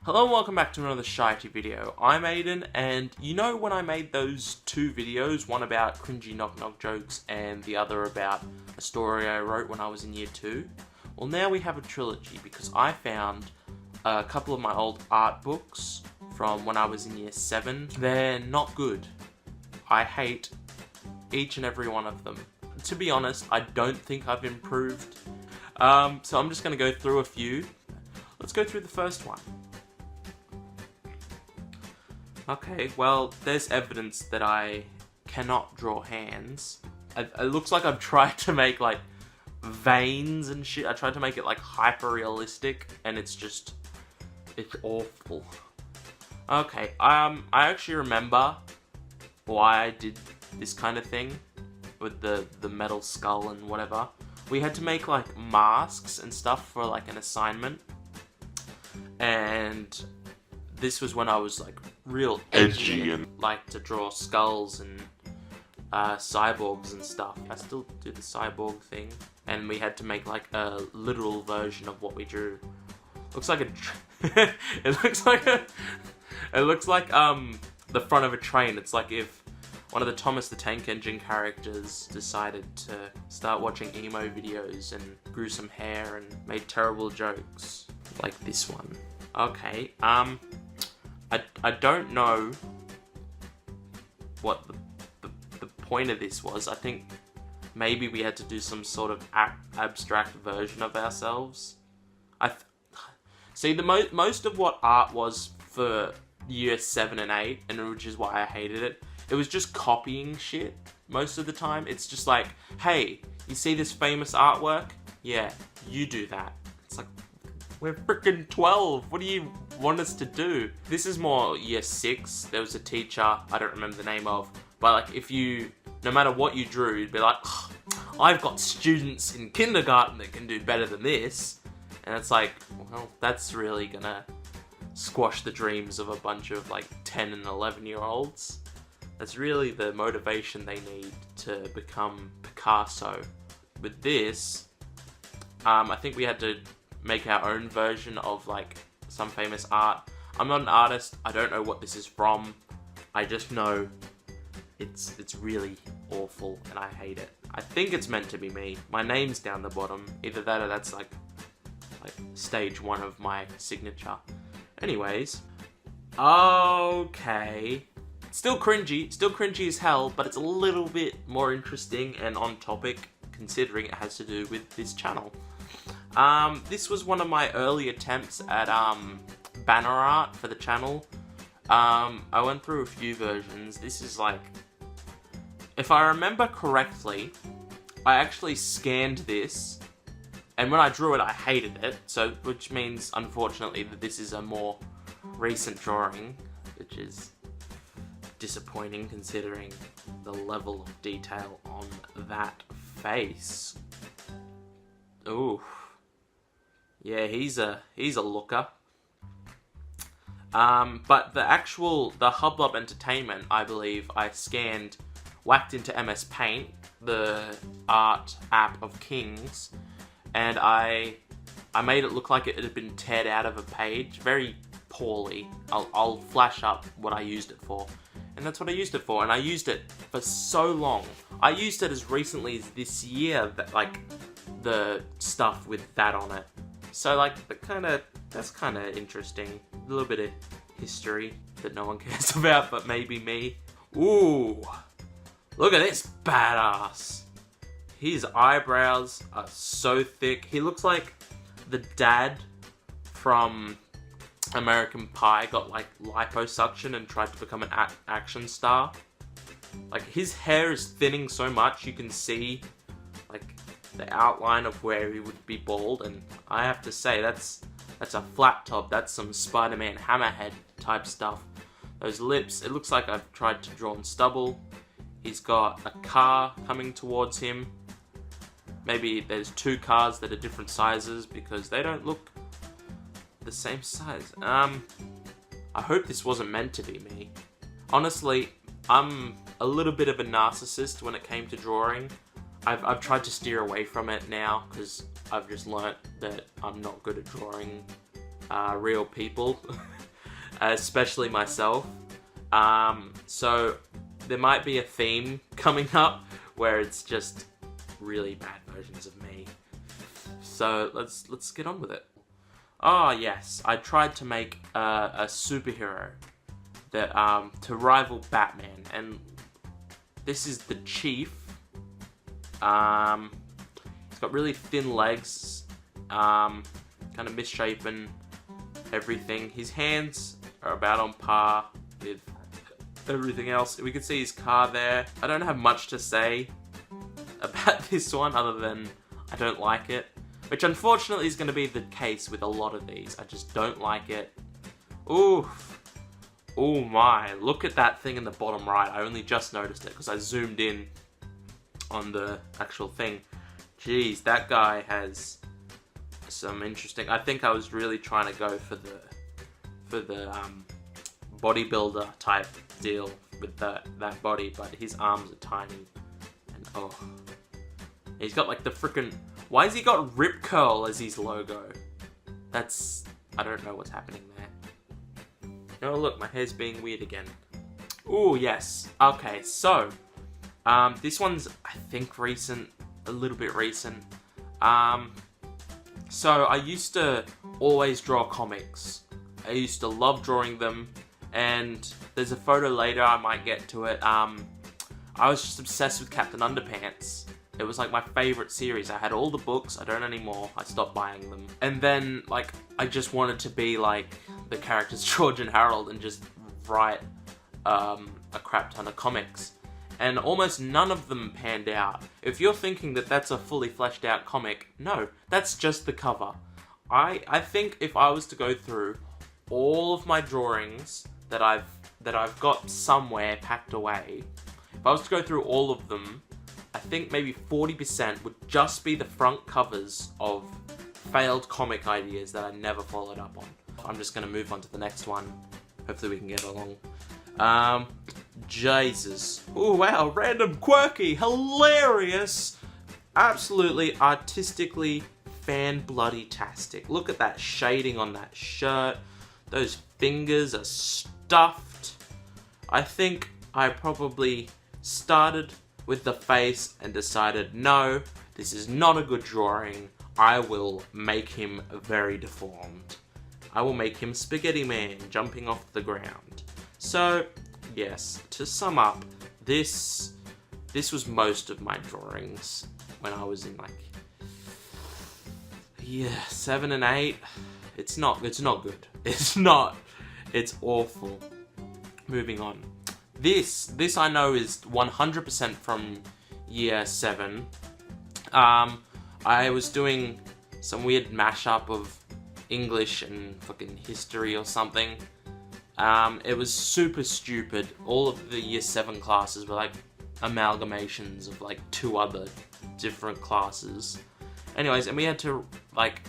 Hello and welcome back to another Shitey video. I'm Aiden, and you know when I made those two videos, one about cringy knock-knock jokes and the other about a story I wrote when I was in year 2? Well, now we have a trilogy because I found a couple of my old art books from when I was in year 7. They're not good. I hate each and every one of them. To be honest, I don't think I've improved. So I'm just going to go through a few. Let's go through the first one. Okay, well, there's evidence that I cannot draw hands. It looks like I've tried to make, like, veins and shit. I tried to make it, like, hyper-realistic, and it's awful. Okay, I actually remember why I did this kind of thing with the metal skull and whatever. We had to make, like, masks and stuff for, like, an assignment. And this was when I was, like, real edgy and like to draw skulls and cyborgs and stuff. I still do the cyborg thing, and we had to make like a literal version of what we drew. Looks like it looks like the front of a train. It's like if one of the Thomas the Tank Engine characters decided to start watching emo videos and grew some hair and made terrible jokes like this one. Okay, I don't know what the point of this was. I think maybe we had to do some sort of abstract version of ourselves. See, most of what art was for year 7 and 8, and which is why I hated it, it was just copying shit most of the time. It's just like, hey, you see this famous artwork? Yeah, you do that. It's like, we're freaking 12. What do you want us to do? This is more year 6. There was a teacher, I don't remember the name of, but like no matter what you drew, you'd be like, oh, I've got students in kindergarten that can do better than this. And it's like, well, that's really gonna squash the dreams of a bunch of like 10 and 11-year-olds. That's really the motivation they need to become Picasso. With this, I think we had to make our own version of like some famous art. I'm not an artist. I don't know what this is from. I just know it's really awful and I hate it. I think it's meant to be me. My name's down the bottom. Either that or that's like stage 1 of my signature. Anyways, okay. Still cringy as hell, but it's a little bit more interesting and on topic considering it has to do with this channel. This was one of my early attempts at banner art for the channel. I went through a few versions. This is like, if I remember correctly, I actually scanned this, and when I drew it I hated it, so which means unfortunately that this is a more recent drawing, which is disappointing considering the level of detail on that face. Ooh. Yeah, he's a looker. But the Hublub Entertainment, I believe, I scanned, whacked into MS Paint, the art app of Kings, and I made it look like it had been teared out of a page, very poorly. I'll flash up what I used it for. And that's what I used it for, and I used it for so long. I used it as recently as this year, that like the stuff with that on it. So like, that's kind of interesting. A little bit of history that no one cares about, but maybe me. Ooh, look at this badass. His eyebrows are so thick. He looks like the dad from American Pie got like liposuction and tried to become an action star. Like, his hair is thinning so much you can see like the outline of where he would be bald, and I have to say that's a flat top. That's some Spider-Man Hammerhead type stuff. Those lips, it looks like I've tried to draw on stubble. He's got a car coming towards him. Maybe there's 2 cars that are different sizes because they don't look the same size. I hope this wasn't meant to be me. Honestly, I'm a little bit of a narcissist when it came to drawing. I've tried to steer away from it now because I've just learnt that I'm not good at drawing real people, especially myself. So there might be a theme coming up where it's just really bad versions of me. So let's get on with it. Oh yes, I tried to make a superhero that to rival Batman, and this is the Chief. He's got really thin legs, kind of misshapen, everything. His hands are about on par with everything else. We can see his car there. I don't have much to say about this one other than I don't like it, which unfortunately is going to be the case with a lot of these. I just don't like it. Oof. Oh my, look at that thing in the bottom right. I only just noticed it because I zoomed in on the actual thing. Jeez, that guy has some interesting... I think I was really trying to go for the bodybuilder type deal with that body, but his arms are tiny. And oh, he's got like the frickin'... Why has he got Rip Curl as his logo? That's... I don't know what's happening there. Oh look, my hair's being weird again. Ooh, yes. Okay, so... this one's, I think, recent. A little bit recent. So I used to always draw comics. I used to love drawing them. And there's a photo later, I might get to it. I was just obsessed with Captain Underpants. It was like my favorite series. I had all the books. I don't anymore. I stopped buying them. And then, like, I just wanted to be like the characters George and Harold and just write a crap ton of comics. And almost none of them panned out. If you're thinking that that's a fully fleshed out comic, no, that's just the cover. I think if I was to go through all of my drawings that I've got somewhere packed away, if I was to go through all of them, I think maybe 40% would just be the front covers of failed comic ideas that I never followed up on. I'm just going to move on to the next one. Hopefully we can get along. Jesus. Oh wow, random, quirky, hilarious, absolutely artistically fan-bloody-tastic. Look at that shading on that shirt. Those fingers are stuffed. I think I probably started with the face and decided, no, this is not a good drawing. I will make him very deformed. I will make him Spaghetti Man jumping off the ground. So, yes, to sum up, this was most of my drawings when I was in like, yeah, 7 and 8. It's not good. It's awful. Moving on. This I know is 100% from year 7. I was doing some weird mashup of English and fucking history or something. It was super stupid. All of the year 7 classes were like amalgamations of like 2 other different classes. Anyways, and we had to like,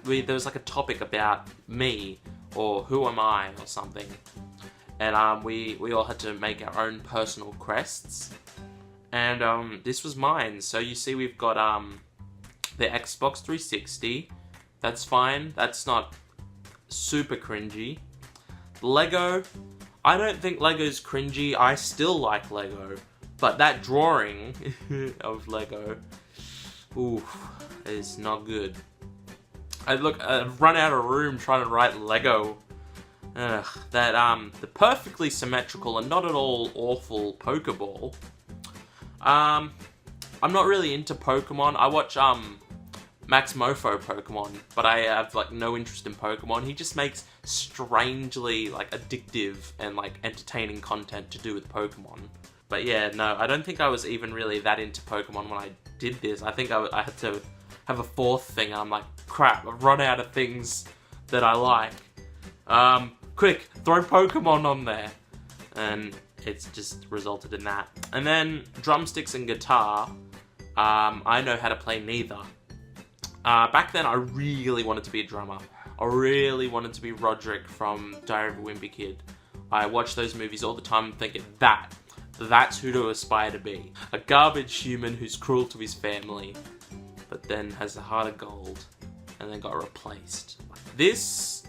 there was like a topic about me or who am I or something. And we all had to make our own personal crests. And this was mine. So you see we've got the Xbox 360. That's fine. That's not super cringy. Lego. I don't think Lego's cringy. I still like Lego. But that drawing of Lego, oof, is not good. I've run out of room trying to write Lego. Ugh, the perfectly symmetrical and not at all awful Pokeball. I'm not really into Pokemon. I watch Max Mofo Pokemon, but I have like no interest in Pokemon. He just makes strangely like addictive and like entertaining content to do with Pokemon. But yeah, no, I don't think I was even really that into Pokemon when I did this. I think I had to have a 4th thing. I'm like, crap, I've run out of things that I like. Quick, throw Pokemon on there. And it's just resulted in that. And then drumsticks and guitar, I know how to play neither. Back then I really wanted to be a drummer. I really wanted to be Roderick from Diary of a Wimpy Kid. I watch those movies all the time thinking, that's who to aspire to be. A garbage human who's cruel to his family, but then has a heart of gold, and then got replaced. This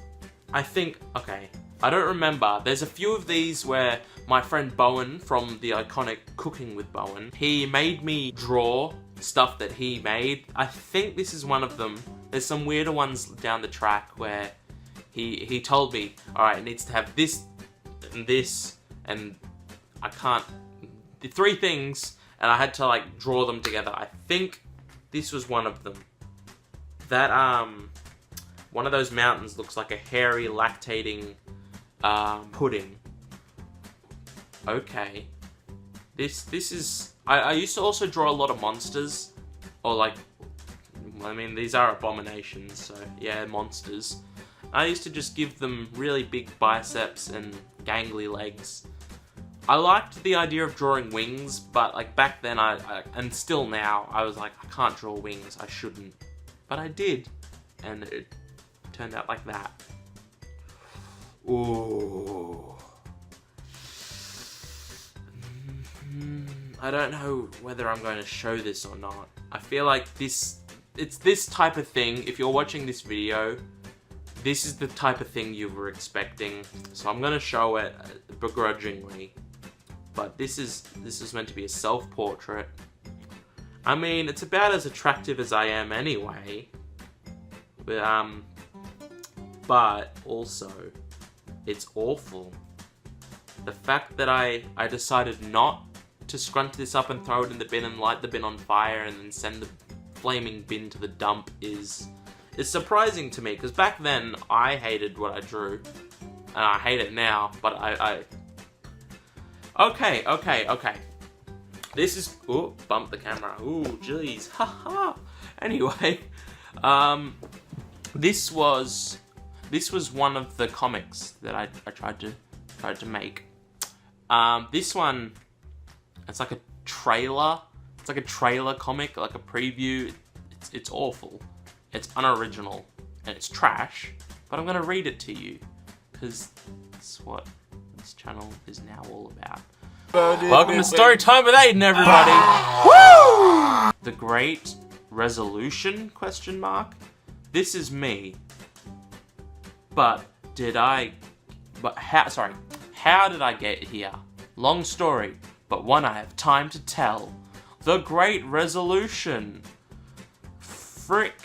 I think, okay, I don't remember. There's a few of these where my friend Bowen from the iconic Cooking with Bowen, he made me draw stuff that he made. I think this is one of them. There's some weirder ones down the track where he told me, alright, it needs to have this, and I can't, the 3 things, and I had to like draw them together. I think this was one of them. That, one of those mountains looks like a hairy, lactating, pudding. Okay. This is, I used to also draw a lot of monsters, or like, I mean, these are abominations, so yeah, monsters. I used to just give them really big biceps and gangly legs. I liked the idea of drawing wings, but like back then, and still now, I was like, I can't draw wings, I shouldn't. But I did, and it turned out like that. Ooh. I don't know whether I'm going to show this or not. I feel like it's this type of thing, if you're watching this video, this is the type of thing you were expecting. So I'm going to show it begrudgingly. But this is meant to be a self-portrait. I mean, it's about as attractive as I am anyway. But also, it's awful. The fact that I decided not to scrunch this up and throw it in the bin and light the bin on fire and then send the flaming bin to the dump is surprising to me, because back then I hated what I drew, and I hate it now, but Okay. This is, ooh, bump the camera, ooh, jeez, haha. Anyway, this was one of the comics that I tried to make. This one, it's like a trailer. It's like a trailer comic, like a preview. It's awful. It's unoriginal and it's trash. But I'm gonna read it to you because that's what this channel is now all about. Welcome to Story Time with Aiden, everybody. Woo! The Great Resolution? Question mark. This is me. But how did I get here? Long story, but one I have time to tell. The Great Resolution. Frick.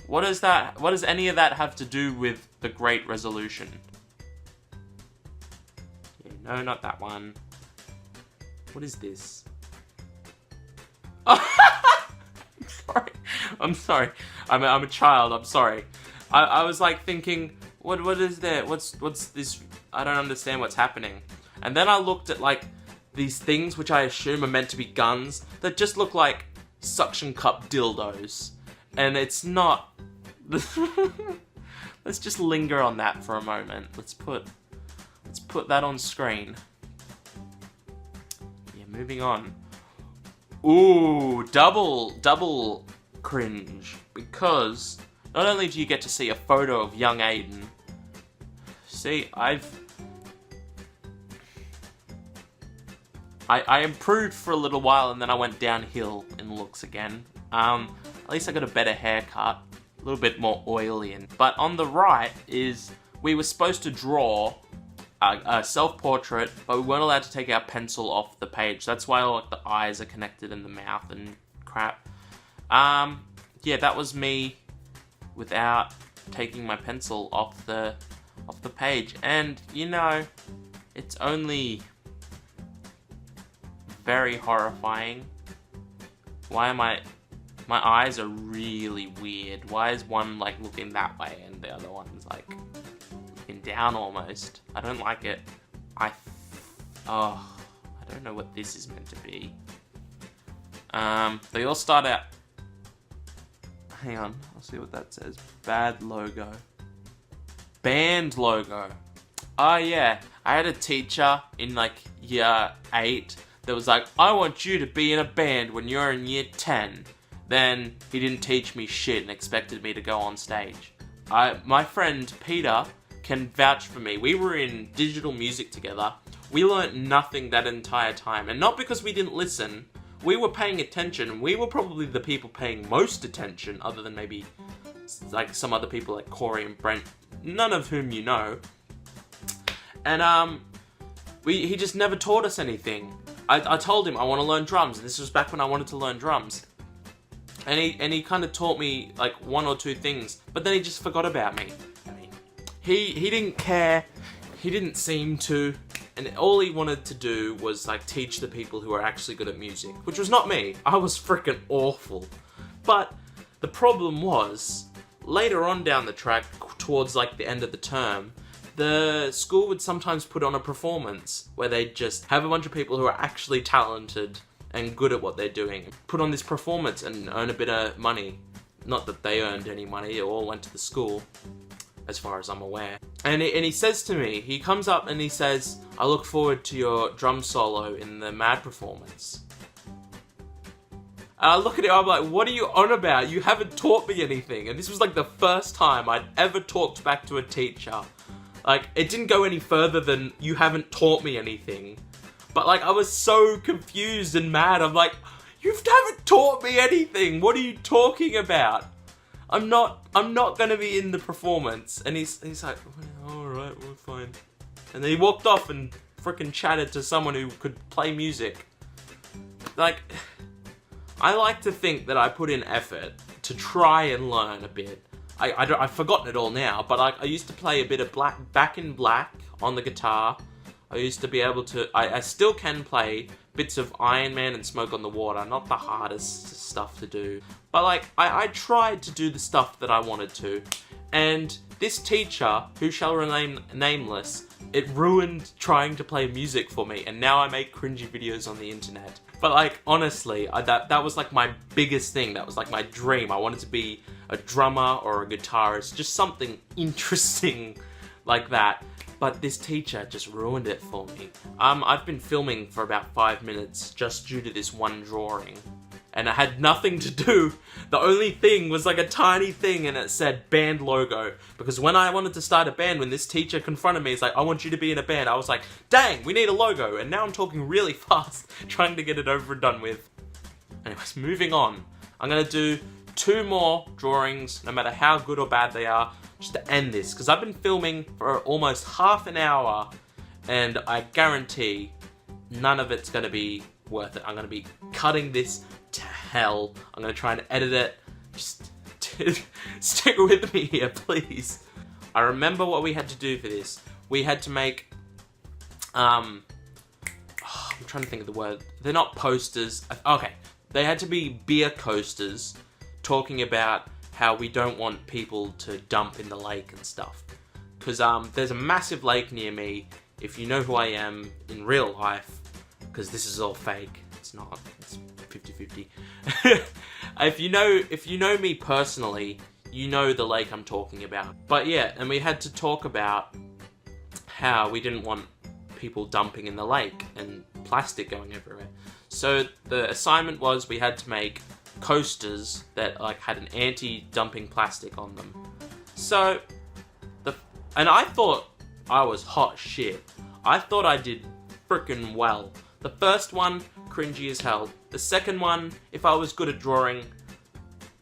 What is that? What does any of that have to do with the Great Resolution? Yeah, no, not that one. What is this? I'm sorry. I'm a child. I'm sorry. I was like thinking, what is there? What's this? I don't understand what's happening. And then I looked at like these things which I assume are meant to be guns that just look like suction cup dildos. And it's not. Let's just linger on that for a moment. Let's put that on screen. Yeah, moving on. Ooh, double cringe, because not only do you get to see a photo of young Aiden. See, I improved for a little while and then I went downhill in looks again. At least I got a better haircut, a little bit more oily. But on the right is, we were supposed to draw a self-portrait, but we weren't allowed to take our pencil off the page. That's why like the eyes are connected in the mouth and crap. Yeah, that was me without taking my pencil off the page. And you know, it's only very horrifying. Why am my eyes are really weird. Why is one like looking that way and the other one's like looking down almost? I don't like it. I don't know what this is meant to be. They all start out. Hang on, I'll see what that says. Bad logo. Band logo. Oh yeah, I had a teacher in like year 8 that was like, I want you to be in a band when you're in year 10. Then he didn't teach me shit and expected me to go on stage. My friend Peter can vouch for me. We were in digital music together. We learnt nothing that entire time. And not because we didn't listen. We were paying attention. We were probably the people paying most attention, other than maybe like some other people like Corey and Brent, none of whom you know. And he just never taught us anything. I told him I want to learn drums, and this was back when I wanted to learn drums. And he kind of taught me like 1 or 2 things, but then he just forgot about me. I mean, he didn't care. He didn't seem to. And all he wanted to do was like teach the people who are actually good at music, which was not me. I was freaking awful. But the problem was, later on down the track, towards like the end of the term, the school would sometimes put on a performance where they'd just have a bunch of people who are actually talented and good at what they're doing, put on this performance and earn a bit of money. Not that they earned any money, it all went to the school, as far as I'm aware. And he says to me, he comes up and he says, I look forward to your drum solo in the Mad performance. And I look at him, I'm like, what are you on about? You haven't taught me anything. And this was like the first time I'd ever talked back to a teacher. Like, it didn't go any further than, you haven't taught me anything. But like, I was so confused and mad. I'm like, you haven't taught me anything. What are you talking about? I'm not gonna be in the performance. And he's like, alright, we're fine. And then he walked off and freaking chatted to someone who could play music. Like, I like to think that I put in effort to try and learn a bit. I've forgotten it all now, but I used to play a bit of Back in Black on the guitar. I used to be able to, I still can play bits of Iron Man and Smoke on the Water, not the hardest stuff to do. But like, I tried to do the stuff that I wanted to. And this teacher, who shall remain nameless, it ruined trying to play music for me, and now I make cringy videos on the internet. But like, honestly, that was like my biggest thing. That was like my dream. I wanted to be a drummer or a guitarist, just something interesting like that. But this teacher just ruined it for me. I've been filming for about 5 minutes just due to this one drawing. And it had nothing to do. The only thing was like a tiny thing, and it said band logo. Because when I wanted to start a band, when this teacher confronted me, he's like, I want you to be in a band. I was like, dang, we need a logo. And now I'm talking really fast, trying to get it over and done with. Anyways, moving on. I'm gonna do 2 more drawings, no matter how good or bad they are, just to end this. Because I've been filming for almost half an hour, and I guarantee none of it's gonna be worth it. I'm gonna be cutting this to hell. I'm gonna try and edit it. Just stick with me here, please. I remember what we had to do for this. We had to make I'm trying to think of the word. They're not posters. Okay, they had to be beer coasters talking about how we don't want people to dump in the lake and stuff. Because there's a massive lake near me. If you know who I am in real life, because this is all fake. It's not. It's 50-50. If you know me personally, you know the lake I'm talking about. But yeah, and we had to talk about how we didn't want people dumping in the lake and plastic going everywhere. So the assignment was we had to make coasters that like had an anti-dumping plastic on them. So and I thought I was hot shit. I thought I did frickin' well. The first one, cringy as hell. The second one, if I was good at drawing,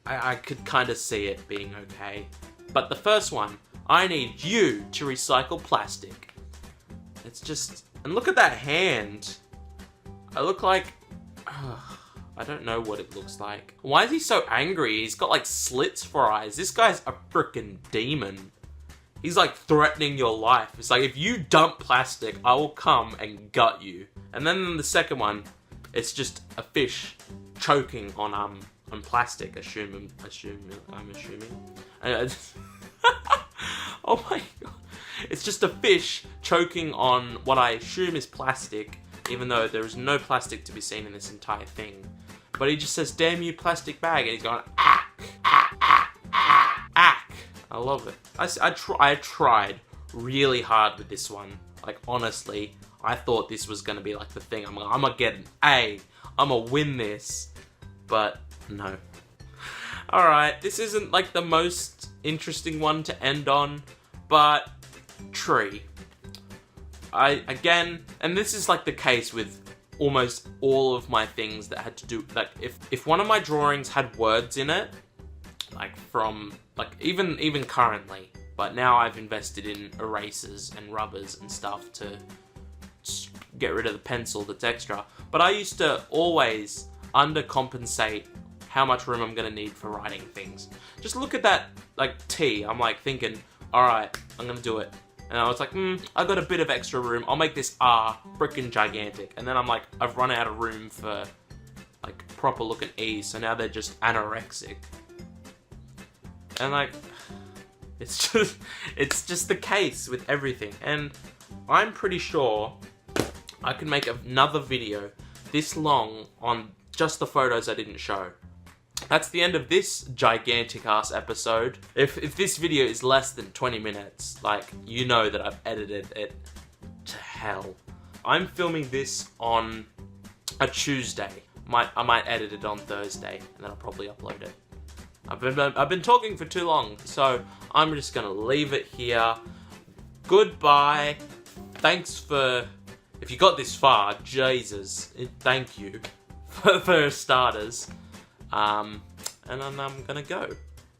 I could kind of see it being okay. But the first one, I need you to recycle plastic. It's just, and look at that hand. I look like, I don't know what it looks like. Why is he so angry? He's got like slits for eyes. This guy's a frickin' demon. He's like threatening your life. It's like, if you dump plastic, I will come and gut you. And then the second one, it's just a fish choking on plastic. I'm assuming. Oh my god. It's just a fish choking on what I assume is plastic, even though there is no plastic to be seen in this entire thing. But he just says, damn you plastic bag, and he's going, ah, ah, ah, ah, ah. I love it. I tried really hard with this one. Like, honestly, I thought this was going to be like the thing. I'm gonna get an A. I'm gonna win this. But, no. Alright, this isn't like the most interesting one to end on, but tree. Again, and this is like the case with almost all of my things that had to do, like, if one of my drawings had words in it, like from like even currently. But now I've invested in erasers and rubbers and stuff to get rid of the pencil that's extra. But I used to always undercompensate how much room I'm gonna need for writing things. Just look at that like T. I'm like thinking, all right, I'm gonna do it. And I was like, I got a bit of extra room. I'll make this R freaking gigantic. And then I'm like, I've run out of room for like proper looking E's. So now they're just anorexic. And like, it's just the case with everything. And I'm pretty sure I can make another video this long on just the photos I didn't show. That's the end of this gigantic ass episode. If this video is less than 20 minutes, like, you know that I've edited it to hell. I'm filming this on a Tuesday. I might edit it on Thursday, and then I'll probably upload it. I've been talking for too long, so I'm just gonna leave it here. Goodbye. Thanks for, if you got this far, Jesus, thank you for starters. And then I'm gonna go.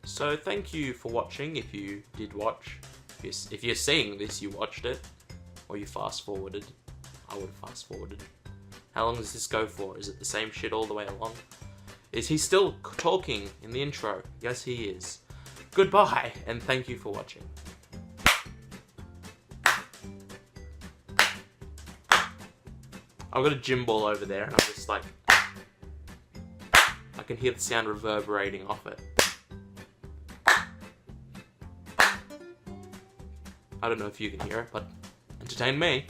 So thank you for watching, if you did watch. If you're seeing this, you watched it. Or you fast forwarded. I would fast forwarded. How long does this go for? Is it the same shit all the way along? Is he still talking in the intro? Yes, he is. Goodbye, and thank you for watching. I've got a gym ball over there, and I'm just like, I can hear the sound reverberating off it. I don't know if you can hear it, but entertain me.